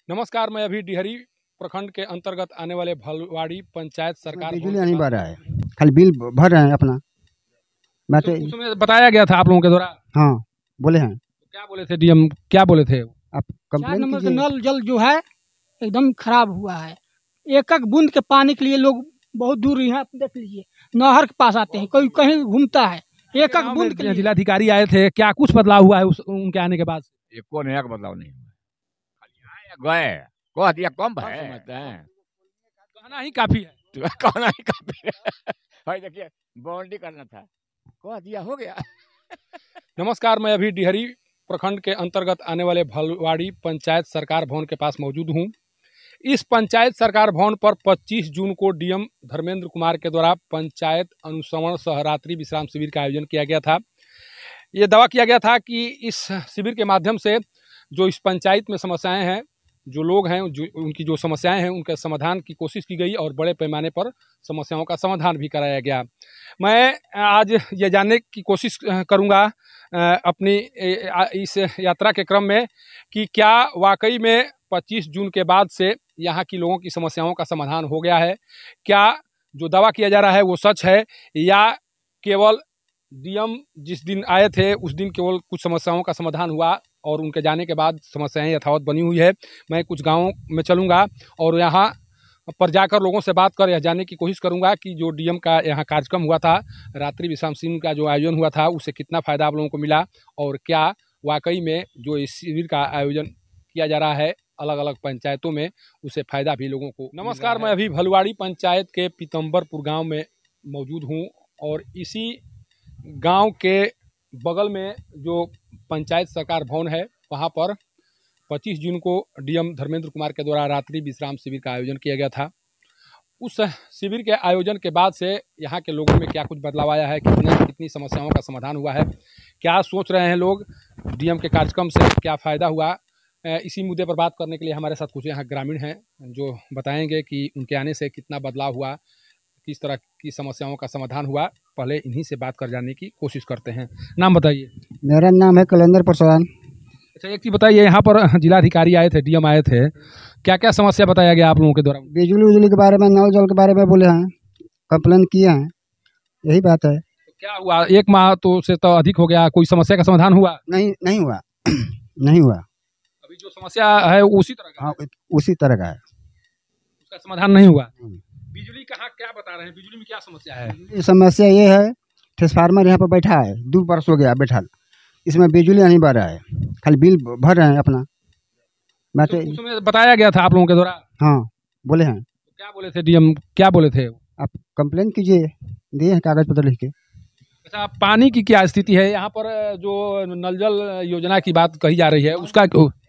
नमस्कार, मैं अभी डिहरी प्रखंड के अंतर्गत आने वाले भलवाड़ी पंचायत सरकार भवन बिजली के नहीं पास भर रहा है, खाली बिल भर रहे हैं अपना। मैं तो उसमें बताया गया था आप लोगों के द्वारा। हाँ बोले हैं, क्या बोले थे डीएम, क्या बोले थे? आप 4 कंप्लेन नंबर का कीजिए। नल जल जो है एकदम खराब हुआ है। एक एक बूंद के पानी के लिए लोग बहुत दूर यहाँ देख लीजिए नहर के पास आते हैं, कोई कहीं घूमता है एक एक बूंद के लिए। जिलाधिकारी आए थे, क्या कुछ बदलाव हुआ है उनके आने के बाद? एको नया का बदलाव नहीं हुआ। खाली आए गए कह दिया कम है, समझते हैं कहना ही काफी है। तो कहना ही काफी है। भाई देखिए बाउंड्री करना था, कह दिया हो गया। नमस्कार, मैं अभी डिहरी प्रखंड के अंतर्गत आने वाले भलवाड़ी पंचायत सरकार भवन के पास मौजूद हूँ। इस पंचायत सरकार भवन पर 25 जून को डीएम धर्मेंद्र कुमार के द्वारा पंचायत अनुश्रवण सह रात्रि विश्राम शिविर का आयोजन किया गया था। ये दावा किया गया था कि इस शिविर के माध्यम से जो इस पंचायत में समस्याएं हैं, जो लोग हैं, जो उनकी जो समस्याएं हैं, उनके समाधान की कोशिश की गई और बड़े पैमाने पर समस्याओं का समाधान भी कराया गया। मैं आज ये जानने की कोशिश करूंगा अपनी इस यात्रा के क्रम में कि क्या वाकई में 25 जून के बाद से यहाँ की लोगों की समस्याओं का समाधान हो गया है। क्या जो दावा किया जा रहा है वो सच है, या केवल डीएम जिस दिन आए थे उस दिन केवल कुछ समस्याओं का समाधान हुआ और उनके जाने के बाद समस्याएं यथावत बनी हुई है। मैं कुछ गाँवों में चलूँगा और यहाँ पर जाकर लोगों से बात कर यह जानने की कोशिश करूंगा कि जो डीएम का यहाँ कार्यक्रम हुआ था, रात्रि विश्राम शिविर का जो आयोजन हुआ था, उससे कितना फ़ायदा आप लोगों को मिला और क्या वाकई में जो इस शिविर का आयोजन किया जा रहा है अलग अलग पंचायतों में, उससे फ़ायदा भी लोगों को। नमस्कार, मैं अभी भलवाड़ी पंचायत के पीतम्बरपुर गाँव में मौजूद हूँ और इसी गाँव के बगल में जो पंचायत सरकार भवन है, वहाँ पर 25 जून को डीएम धर्मेंद्र कुमार के द्वारा रात्रि विश्राम शिविर का आयोजन किया गया था। उस शिविर के आयोजन के बाद से यहाँ के लोगों में क्या कुछ बदलाव आया है, कितनी समस्याओं का समाधान हुआ है, क्या सोच रहे हैं लोग डीएम के कार्यक्रम से, क्या फ़ायदा हुआ, इसी मुद्दे पर बात करने के लिए हमारे साथ कुछ यहाँ ग्रामीण हैं जो बताएंगे कि उनके आने से कितना बदलाव हुआ, किस तरह की समस्याओं का समाधान हुआ। पहले इन्हीं से बात कर जानने की कोशिश करते हैं। नाम बताइए। मेरा नाम है कलेंदर प्रसाद। अच्छा, एक चीज़ बताइए, यहाँ पर जिलाधिकारी आए थे, डीएम आए थे, क्या क्या समस्या बताया गया आप लोगों के द्वारा? बिजली के बारे में, नल जल के बारे में बोले हैं, कंप्लेन किए हैं, यही बात है। तो क्या हुआ, एक माह तो से तो अधिक हो गया, कोई समस्या का समाधान हुआ? नहीं हुआ। नहीं हुआ। अभी जो समस्या है उसी तरह का? हाँ, उसी तरह का है, उसका समाधान नहीं हुआ। बिजली कहाँ, क्या बता रहे हैं, बिजली में क्या समस्या है? समस्या ये है, ट्रांसफार्मर यहाँ पर बैठा है, 2 वर्ष हो गया बैठा, इसमें बिजली नहीं भर रहा है, खाली बिल भर रहे हैं अपना। मैं तो उसमें बताया गया था आप लोगों के द्वारा। हाँ बोले हैं। क्या बोले थे डीएम, क्या बोले थे? आप कंप्लेन कीजिए, दिए हैं कागज पत्र लिख के। अच्छा, पानी की क्या स्थिति है यहाँ पर? जो नल जल योजना की बात कही जा रही है, उसका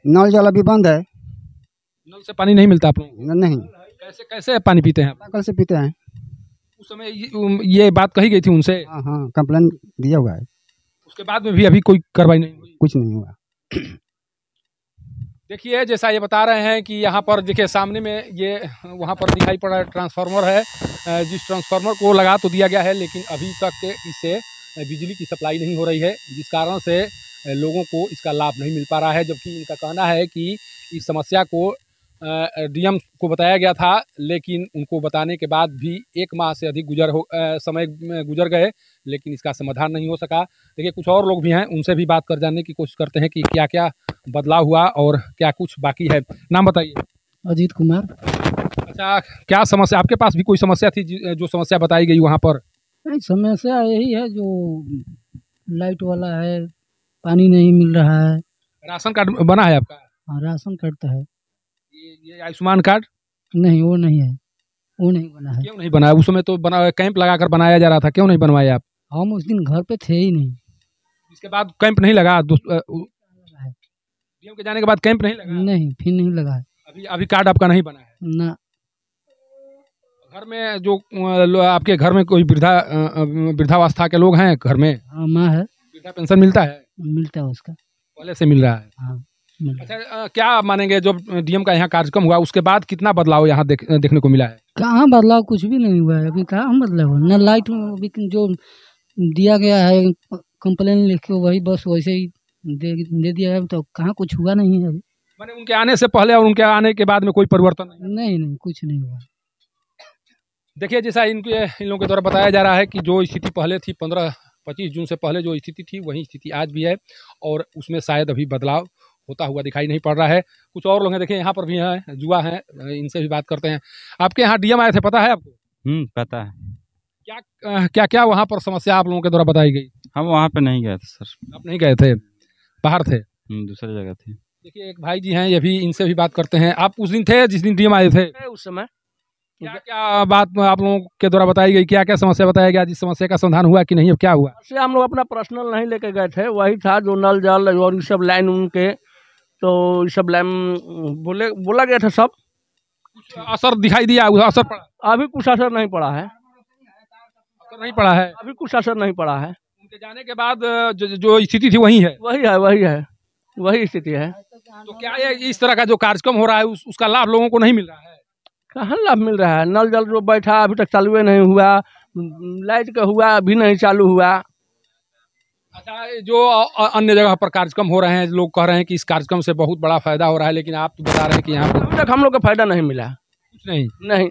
नल जल अभी बंद है, नल से पानी नहीं मिलता आप लोगों को? नहीं। कैसे कैसे पानी पीते हैं? कल से पीते हैं। उस समय ये बात कही गई थी उनसे? हाँ, कंप्लेन दिया हुआ है। उसके बाद में भी अभी कोई कार्रवाई नहीं हुई? कुछ नहीं हुआ। देखिए, जैसा ये बता रहे हैं कि यहाँ पर देखिए सामने में ये वहाँ पर दिखाई पड़ रहा ट्रांसफार्मर है, जिस ट्रांसफार्मर को लगा तो दिया गया है, लेकिन अभी तक इससे बिजली की सप्लाई नहीं हो रही है, जिस कारण से लोगों को इसका लाभ नहीं मिल पा रहा है। जबकि इनका कहना है कि इस समस्या को डीएम को बताया गया था, लेकिन उनको बताने के बाद भी 1 माह से अधिक समय गुजर गए, लेकिन इसका समाधान नहीं हो सका। देखिए, कुछ और लोग भी हैं, उनसे भी बात कर जानने की कोशिश करते हैं कि क्या क्या बदलाव हुआ और क्या कुछ बाकी है। नाम बताइए। अजीत कुमार। अच्छा, क्या समस्या, आपके पास भी कोई समस्या थी जो समस्या बताई गई वहाँ पर? नहीं, समस्या यही है जो लाइट वाला है, पानी नहीं मिल रहा है। राशन कार्ड बना है आपका? हाँ, राशन कार्ड तो है। ये आयुष्मान कार्ड? नहीं, वो नहीं है, वो नहीं बना है। क्यों नहीं बना? उस समय तो बना, कैंप लगाकर बनाया जा रहा था, क्यों नहीं बनवाए आप? हम उस दिन घर पे थे ही नहीं। इसके बाद कैंप नहीं लगा? डीएम के जाने के बाद कैंप नहीं लगा? नहीं, फिर नहीं लगा है। अभी कार्ड आपका नहीं बना है ना। घर में जो आपके घर में कोई वृद्धावस्था के लोग हैं घर में? हाँ, माँ है। वृद्धा पेंशन मिलता है? मिलता है, उसका पहले से मिल रहा है। हाँ, मिल रहा है। अच्छा, क्या मानेंगे जो डीएम का यहाँ कार्यक्रम हुआ उसके बाद कितना बदलाव यहाँ देखने को मिला है? कहाँ बदलाव, कुछ भी नहीं हुआ है अभी। कहाँ बदलाव है? न लाइट में अभी जो दिया गया है कंप्लेन लिख के, वही बस वैसे ही दे दिया है, तो कहाँ कुछ हुआ नहीं है अभी। मैंने उनके आने से पहले और उनके आने के बाद में कोई परिवर्तन नहीं? नहीं कुछ नहीं हुआ। देखिए, जैसा इन लोगों के द्वारा बताया जा रहा है कि जो स्थिति पहले थी 15-25 जून से पहले जो स्थिति थी वही स्थिति आज भी है, और उसमें शायद अभी बदलाव होता हुआ दिखाई नहीं पड़ रहा है। कुछ और लोग हैं, देखिए यहाँ पर भी हैं, जुआ हैं, इनसे भी बात करते हैं। आपके यहाँ डीएम आए थे, पता है आपको? पता है। क्या क्या वहाँ पर समस्या आप लोगों के द्वारा बताई गई? हम वहाँ पे नहीं गए थे सर। आप नहीं गए थे, बाहर थे? दूसरी जगह थे। देखिए, एक भाई जी हैं, ये भी, इनसे भी बात करते हैं। आप उस दिन थे जिस दिन डीएम आए थे? उस समय क्या क्या बात आप लोगों के द्वारा बताई गई? क्या क्या समस्या बताया गया? जिस समस्या का समाधान हुआ कि नहीं, अब क्या हुआ? से हम लोग अपना पर्सनल नहीं लेके गए थे, वही था जो नल जल और ये सब लाइन उनके, तो ये सब लाइन बोला गया था। सब असर दिखाई दिया? असर पड़ा? अभी कुछ असर नहीं पड़ा है। असर नहीं पड़ा है? अभी कुछ असर नहीं पड़ा है। उनके जाने के बाद जो स्थिति थी वही है? वही स्थिति है। तो क्या ये इस तरह का जो कार्यक्रम हो रहा है उसका लाभ लोगों को नहीं मिल रहा है? कहाँ लाभ मिल रहा है? नल जल जो बैठा अभी तक चालू ही नहीं हुआ, लाइट का हुआ अभी नहीं चालू हुआ। अच्छा, जो अन्य जगह पर कार्यक्रम हो रहे हैं, लोग कह रहे हैं कि इस कार्यक्रम से बहुत बड़ा फायदा हो रहा है, लेकिन आप तो बता रहे हैं कि यहाँ पर अभी तक हम लोग को फायदा नहीं मिला। कुछ नहीं।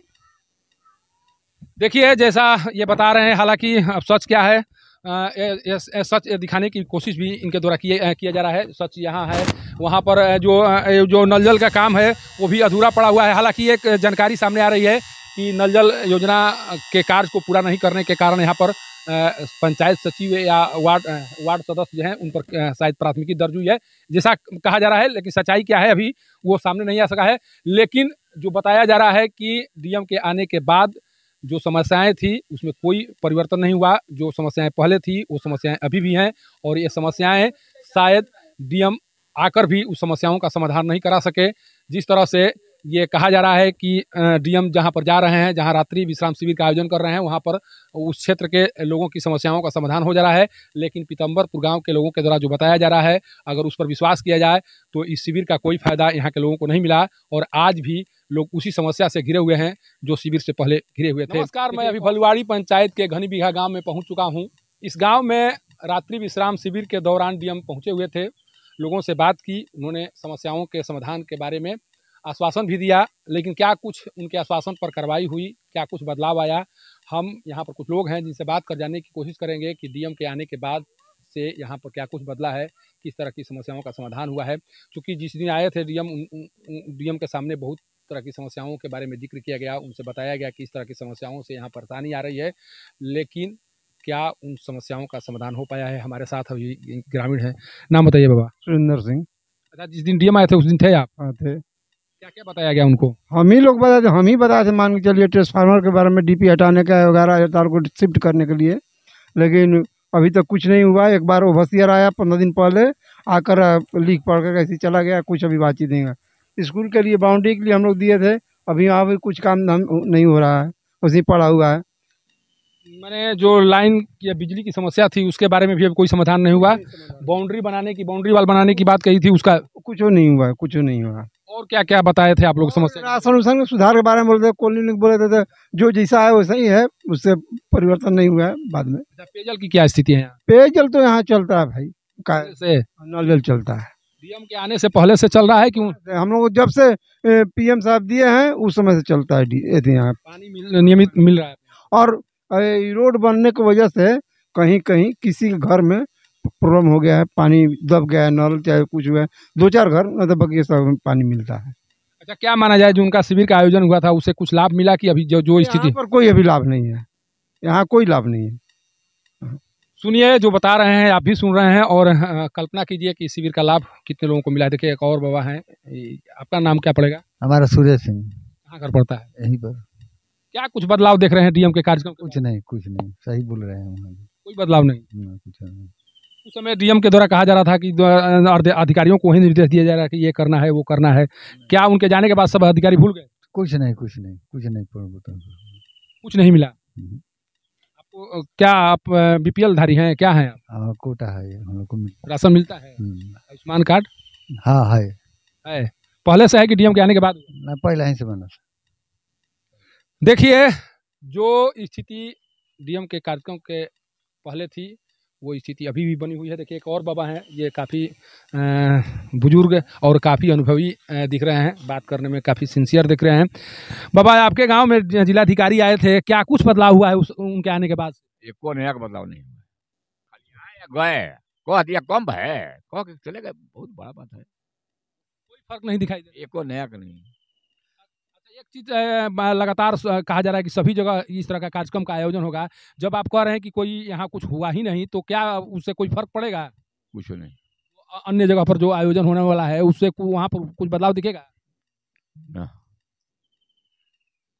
देखिए, जैसा ये बता रहे हैं, हालांकि अब सच क्या है, सच दिखाने की कोशिश भी इनके द्वारा किया जा रहा है। सच यहाँ है, वहाँ पर जो नल जल का काम है वो भी अधूरा पड़ा हुआ है। हालांकि एक जानकारी सामने आ रही है कि नल जल योजना के कार्य को पूरा नहीं करने के कारण यहाँ पर पंचायत सचिव या वार्ड सदस्य जो हैं उन पर शायद प्राथमिकी दर्ज हुई है, जैसा कहा जा रहा है। लेकिन सच्चाई क्या है अभी वो सामने नहीं आ सका है। लेकिन जो बताया जा रहा है कि डीएम के आने के बाद जो समस्याएं थी उसमें कोई परिवर्तन नहीं हुआ। जो समस्याएं पहले थी वो समस्याएं अभी भी हैं, और ये समस्याएं शायद डीएम आकर भी उस समस्याओं का समाधान नहीं करा सके। जिस तरह से ये कहा जा रहा है कि डीएम जहां पर जा रहे हैं, जहां रात्रि विश्राम शिविर का आयोजन कर रहे हैं, वहां पर उस क्षेत्र के लोगों की समस्याओं का समाधान हो जा रहा है। लेकिन पीतम्बरपुर गांव के लोगों के द्वारा जो बताया जा रहा है, अगर उस पर विश्वास किया जाए तो इस शिविर का कोई फायदा यहाँ के लोगों को नहीं मिला, और आज भी लोग उसी समस्या से घिरे हुए हैं जो शिविर से पहले घिरे हुए थे। नमस्कार, मैं अभी भलुवाड़ी पंचायत के घनी बीघा गाँव में पहुँच चुका हूँ। इस गाँव में रात्रि विश्राम शिविर के दौरान डीएम पहुँचे हुए थे। लोगों से बात की, उन्होंने समस्याओं के समाधान के बारे में आश्वासन भी दिया, लेकिन क्या कुछ उनके आश्वासन पर कार्रवाई हुई, क्या कुछ बदलाव आया, हम यहाँ पर कुछ लोग हैं जिनसे बात कर जानने की कोशिश करेंगे कि डीएम के आने के बाद से यहाँ पर क्या कुछ बदला है, किस तरह की समस्याओं का समाधान हुआ है। क्योंकि जिस दिन आए थे डीएम के सामने बहुत तरह की समस्याओं के बारे में जिक्र किया गया, उनसे बताया गया कि इस तरह की समस्याओं से यहाँ परेशानी आ रही है, लेकिन क्या उन समस्याओं का समाधान हो पाया है। हमारे साथ अभी ग्रामीण है, नाम बताइए बाबा। सुरेंद्र सिंह। अच्छा, जिस दिन डीएम आए थे उस दिन थे आप? हाँ थे। क्या क्या बताया गया उनको? हम ही लोग बताए थे, हम ही बताए थे, मान के चलिए ट्रांसफार्मर के बारे में, डीपी हटाने का 11,000 तार को शिफ्ट करने के लिए, लेकिन अभी तक कुछ नहीं हुआ। एक बार ओवरसियर आया 15 दिन पहले, आकर लीक पड़ कर ऐसे चला गया, कुछ अभी बातचीत नहीं है। स्कूल के लिए बाउंड्री के लिए हम लोग दिए थे, अभी वहाँ पर कुछ काम नहीं हो रहा है, उसी पड़ा हुआ है। मैंने जो लाइन या बिजली की समस्या थी उसके बारे में भी अभी कोई समाधान नहीं हुआ। बाउंड्री वाल बनाने की बात कही थी, उसका कुछ नहीं हुआ, कुछ नहीं हुआ। और क्या क्या बताए थे आप लोग समस्या? राशन उसन के सुधार के बारे में बोलते थे, कॉलोनी बोले थे, जो जैसा है वैसा ही है, उससे परिवर्तन नहीं हुआ है बाद में। पेयजल की क्या स्थिति है? पेयजल तो यहाँ चलता है भाई, से नल जल चलता है। डीएम के आने से पहले से चल रहा है? क्यों? हम लोग जब से पीएम साहब दिए हैं उस समय से चलता है यहाँ पानी नियमित मिल रहा है। और रोड बनने की वजह से कहीं कहीं किसी के घर में प्रॉब्लम हो गया है, पानी दब गया है, नल चाहे कुछ हुआ है, 2-4 घर मतलब बाकी सब पानी मिलता है। अच्छा, क्या माना जाए जो उनका शिविर का आयोजन हुआ था उससे कुछ लाभ मिला कि अभी जो स्थिति पर कोई अभी लाभ नहीं है, यहाँ कोई लाभ नहीं है। सुनिए, जो बता रहे हैं आप भी सुन रहे हैं, और कल्पना कीजिए कि शिविर का लाभ कितने लोगों को मिला। देखिए, एक और बाबा हैं, आपका नाम क्या पड़ेगा? हमारा सूर्य सिंह। कहाँ घर पड़ता है? यहीं पर। क्या कुछ बदलाव देख रहे हैं डीएम के कार्यक्रम? कुछ नहीं, सही बोल रहे हैं। कोई बदलाव नहीं? कुछ नहीं। उस समय डीएम के द्वारा कहा जा रहा था कि अधिकारियों को वही निर्देश दिया जा रहा है कि ये करना है वो करना है। क्या उनके जाने के बाद सब अधिकारी भूल गए? कुछ नहीं कुछ नहीं मिला आपको? क्या आप बीपीएल धारी हैं, क्या हैं आप? कोटा है, हम लोग को राशन मिलता है? आयुष्मान कार्ड? हाँ है। पहले से है कि डीएम के आने के बाद? ना, पहले ही से बना। देखिए, जो स्थिति डीएम के कार्यक्रम के पहले थी वो स्थिति अभी भी बनी हुई है। देखिए एक और बाबा हैं, ये काफ़ी बुजुर्ग और काफ़ी अनुभवी दिख रहे हैं, बात करने में काफ़ी सिंसियर दिख रहे हैं। बाबा आपके गांव में जिलाधिकारी आए थे, क्या कुछ बदलाव हुआ है उनके आने के बाद? एको नया का बदलाव नहीं हुआ, खाली आए गए, कह दिया कम है, कह के चले गए, बहुत बड़ा बात है। कोई फर्क नहीं दिखाई दे रहा। एको नया का नहीं। अच्छा, एक चीज लगातार कहा जा रहा है कि सभी जगह इस तरह का कार्यक्रम का आयोजन होगा। जब आप कह रहे हैं कि कोई यहाँ कुछ हुआ ही नहीं, तो क्या उससे कोई फर्क पड़ेगा? कुछ नहीं। अन्य जगह पर जो आयोजन होने वाला है उससे वहाँ पर कुछ बदलाव दिखेगा? ना,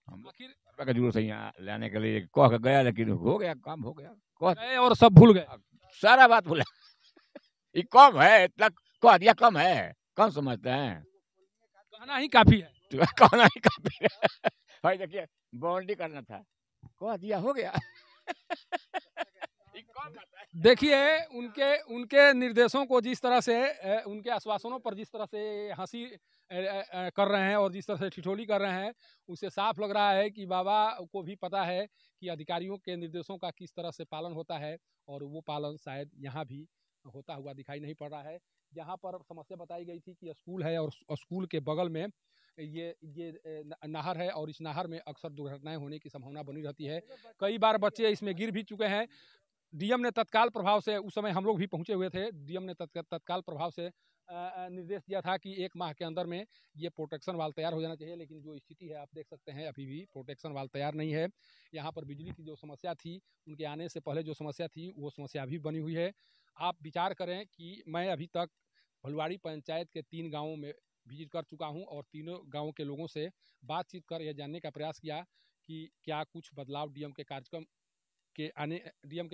हम लोग का जरूरत है यहाँ लाने के लिए, कह के गया लेकिन हो गया, काम हो गया, कह गए और सब भूल गए। सारा बात भूला। ये कम है, इतना कह दिया कम है, कम समझते हैं, कहना ही काफी है। कहना ही काफी है। भाई देखिए बाउंड्री करना था, कह दिया हो गया। ये कम बात है। देखिए उनके उनके निर्देशों को जिस तरह से उनके आश्वासनों पर जिस तरह से हंसी कर रहे हैं और जिस तरह से ठिठोली कर रहे हैं, उससे साफ लग रहा है कि बाबा को भी पता है कि अधिकारियों के निर्देशों का किस तरह से पालन होता है, और वो पालन शायद यहाँ भी होता हुआ दिखाई नहीं पड़ रहा है। यहाँ पर समस्या बताई गई थी कि स्कूल है और स्कूल के बगल में ये नहर है, और इस नहर में अक्सर दुर्घटनाएं होने की संभावना बनी रहती है। कई बार बच्चे इसमें गिर भी चुके हैं। डीएम ने तत्काल प्रभाव से, उस समय हम लोग भी पहुंचे हुए थे, डीएम ने तत्काल प्रभाव से निर्देश दिया था कि 1 माह के अंदर में ये प्रोटेक्शन वाल तैयार हो जाना चाहिए, लेकिन जो स्थिति है आप देख सकते हैं अभी भी प्रोटेक्शन वाल तैयार नहीं है। यहाँ पर बिजली की जो समस्या थी, उनके आने से पहले जो समस्या थी वो समस्या अभी बनी हुई है। आप विचार करें कि मैं अभी तक भलुआड़ी पंचायत के 3 गाँवों में विजिट कर चुका हूँ और तीनों गाँवों के लोगों से बातचीत कर यह जानने का प्रयास किया कि क्या कुछ बदलाव डीएम के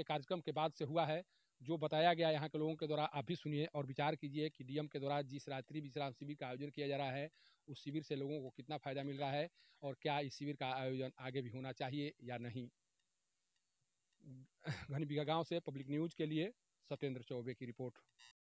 कार्यक्रम के बाद से हुआ है। जो बताया गया यहाँ के लोगों के द्वारा आप भी सुनिए और विचार कीजिए कि डीएम के द्वारा जिस रात्रि विश्राम शिविर का आयोजन किया जा रहा है, उस शिविर से लोगों को कितना फायदा मिल रहा है और क्या इस शिविर का आयोजन आगे भी होना चाहिए या नहीं। घनी बिघा गांव से पब्लिक न्यूज के लिए सत्येंद्र चौबे की रिपोर्ट।